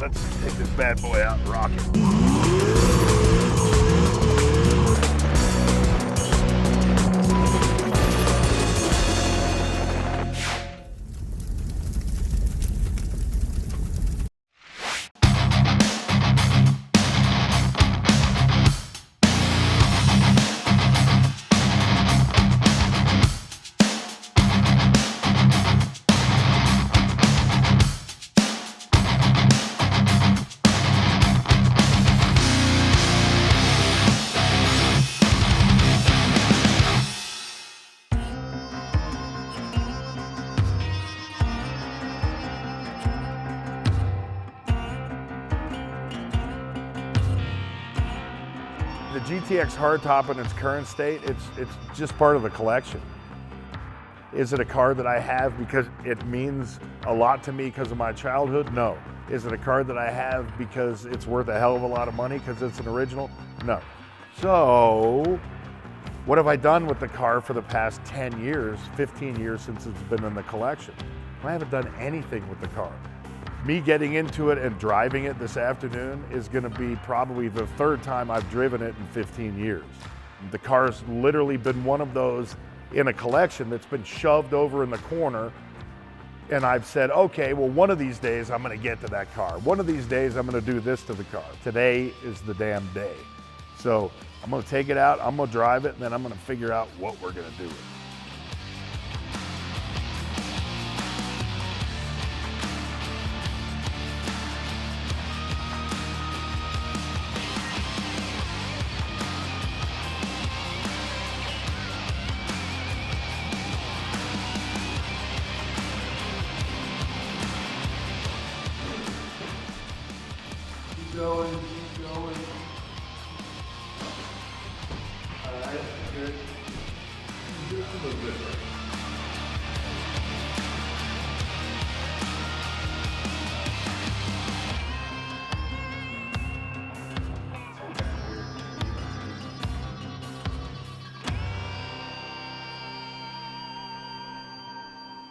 let's take this bad boy out and rock it. The GTX hardtop in its current state, it's just part of the collection. Is it a car that I have because it means a lot to me because of my childhood? No. Is it a car that I have because it's worth a hell of a lot of money because it's an original? No. So, what have I done with the car for the past 10 years, 15 years since it's been in the collection? I haven't done anything with the car. Me getting into it and driving it this afternoon is gonna be probably the third time I've driven it in 15 years. The car's literally been one of those in a collection that's been shoved over in the corner, and I've said, okay, well, one of these days I'm gonna get to that car. One of these days I'm gonna do this to the car. Today is the damn day. So I'm gonna take it out, I'm gonna drive it, and then I'm gonna figure out what we're gonna do with it. Keep going, keep going. All right, good. Just a little bit.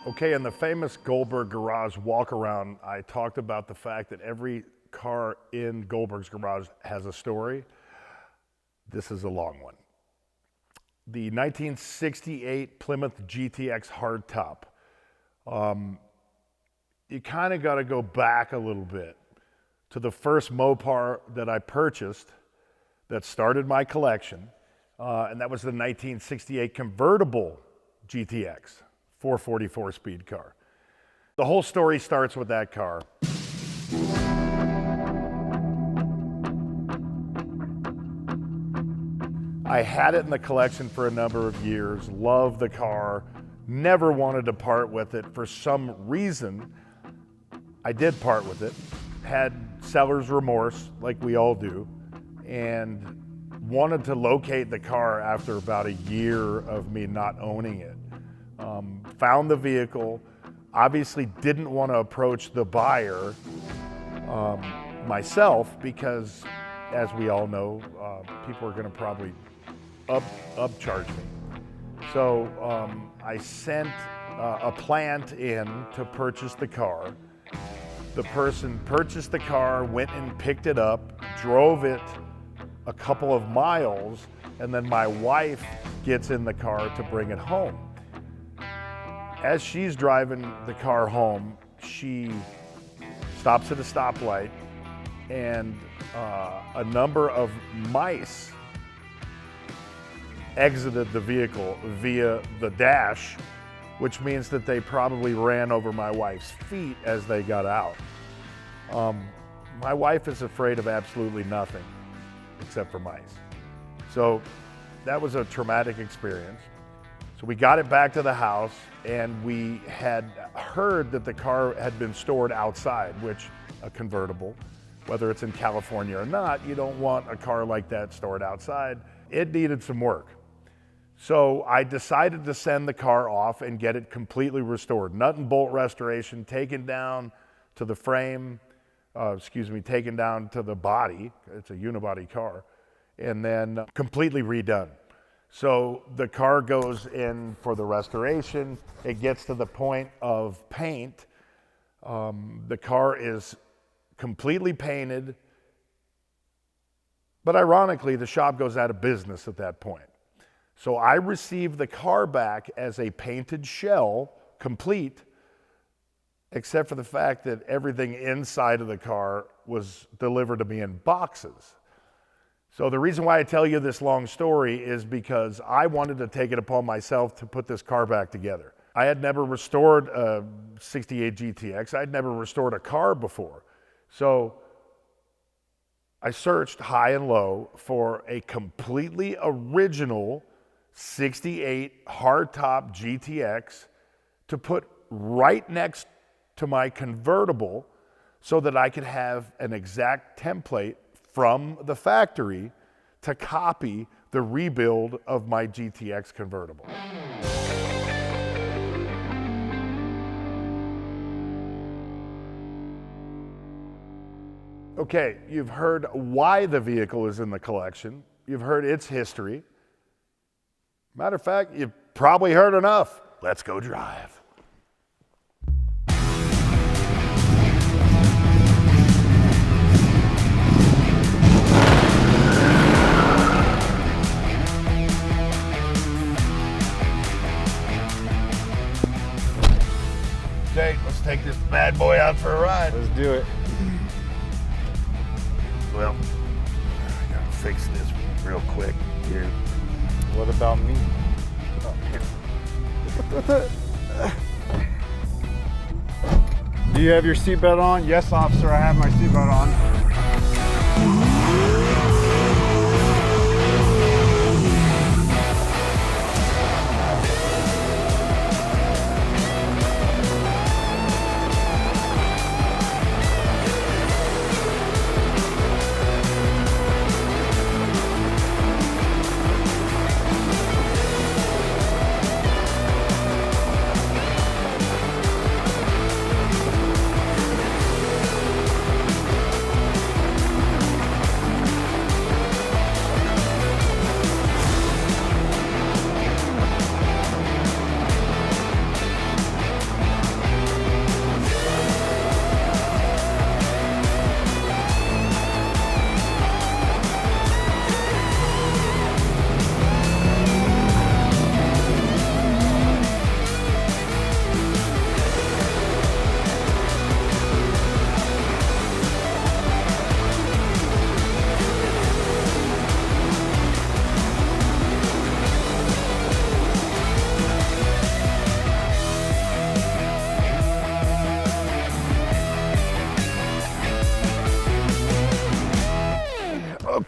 Okay, in the famous Goldberg Garage walk around, I talked about the fact that every car in Goldberg's Garage has a story. This is a long one. The 1968 Plymouth GTX hardtop. You kind of got to go back a little bit to the first Mopar that I purchased that started my collection, and that was the 1968 convertible GTX 444 speed car. The whole story starts with that car. I had it in the collection for a number of years, loved the car, never wanted to part with it. For some reason, I did part with it, had seller's remorse, like we all do, and wanted to locate the car after about a year of me not owning it. Found the vehicle, obviously didn't want to approach the buyer myself because, as we all know, people are going to probably upcharge me. So I sent a plant in to purchase the car. The person purchased the car, went and picked it up, drove it a couple of miles, and then my wife gets in the car to bring it home. As she's driving the car home, she stops at a stoplight, and a number of mice exited the vehicle via the dash, which means that they probably ran over my wife's feet as they got out. My wife is afraid of absolutely nothing except for mice. So that was a traumatic experience. So we got it back to the house, and we had heard that the car had been stored outside, which a convertible, whether it's in California or not, you don't want a car like that stored outside. It needed some work. So I decided to send the car off and get it completely restored. Nut and bolt restoration, taken down to the frame, taken down to the body, it's a unibody car, and then completely redone. So the car goes in for the restoration. It gets to the point of paint. The car is completely painted. But ironically, the shop goes out of business at that point. So I received the car back as a painted shell, complete, except for the fact that everything inside of the car was delivered to me in boxes. So the reason why I tell you this long story is because I wanted to take it upon myself to put this car back together. I had never restored a 68 GTX. I'd never restored a car before. So I searched high and low for a completely original 68 hardtop GTX to put right next to my convertible so that I could have an exact template from the factory to copy the rebuild of my GTX convertible. Okay, you've heard why the vehicle is in the collection. You've heard its history. Matter of fact, you've probably heard enough. Let's go drive. Okay, let's take this bad boy out for a ride. Let's do it. Well, I gotta fix this real quick here. What about me? Do you have your seatbelt on? Yes, officer, I have my seatbelt on.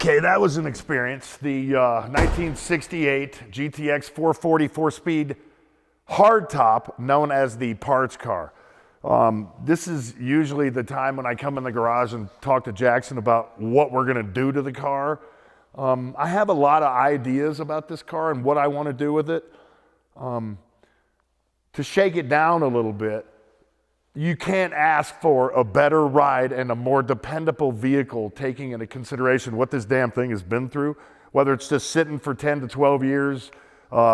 Okay, that was an experience. The 1968 GTX 440 4-speed hardtop, known as the parts car. This is usually the time when I come in the garage and talk to Jackson about what we're gonna do to the car. I have a lot of ideas about this car and what I wanna do with it. To shake it down a little bit, you can't ask for a better ride and a more dependable vehicle, taking into consideration what this damn thing has been through, whether it's just sitting for 10 to 12 years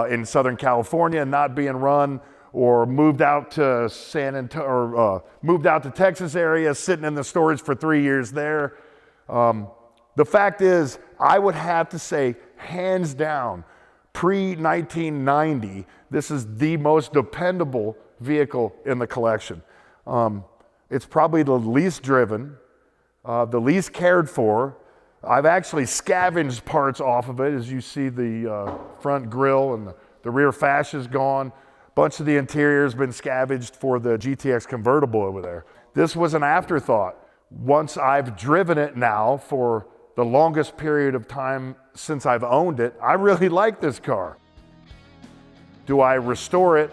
in Southern California and not being run, or moved out to moved out to Texas area, sitting in the storage for 3 years there. The fact is, I would have to say, hands down, pre-1990, this is the most dependable vehicle in the collection. It's probably the least driven, the least cared for. I've actually scavenged parts off of it. As you see, the front grille and the rear fascia is gone. A bunch of the interior has been scavenged for the GTX convertible over there. This was an afterthought. Once I've driven it now for the longest period of time since I've owned it, I really like this car. Do I restore it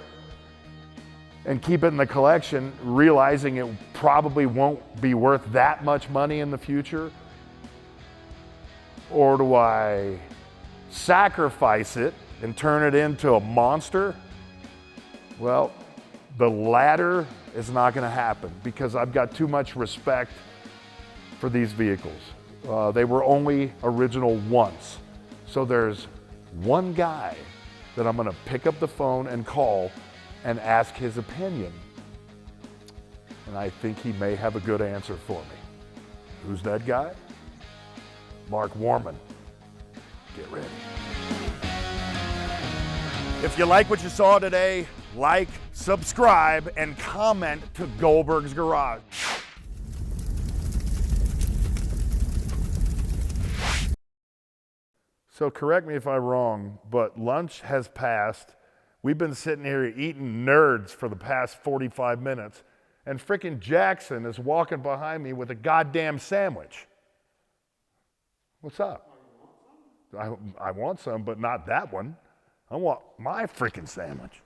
and keep it in the collection, realizing it probably won't be worth that much money in the future? Or do I sacrifice it and turn it into a monster? Well, the latter is not gonna happen because I've got too much respect for these vehicles. They were only original once. So there's one guy that I'm gonna pick up the phone and call and ask his opinion. And I think he may have a good answer for me. Who's that guy? Mark Warman. Get ready. If you like what you saw today, like, subscribe, and comment to Goldberg's Garage. So correct me if I'm wrong, but lunch has passed. We've been sitting here eating nerds for the past 45 minutes, and frickin' Jackson is walking behind me with a goddamn sandwich. What's up? I want some, but not that one. I want my frickin' sandwich.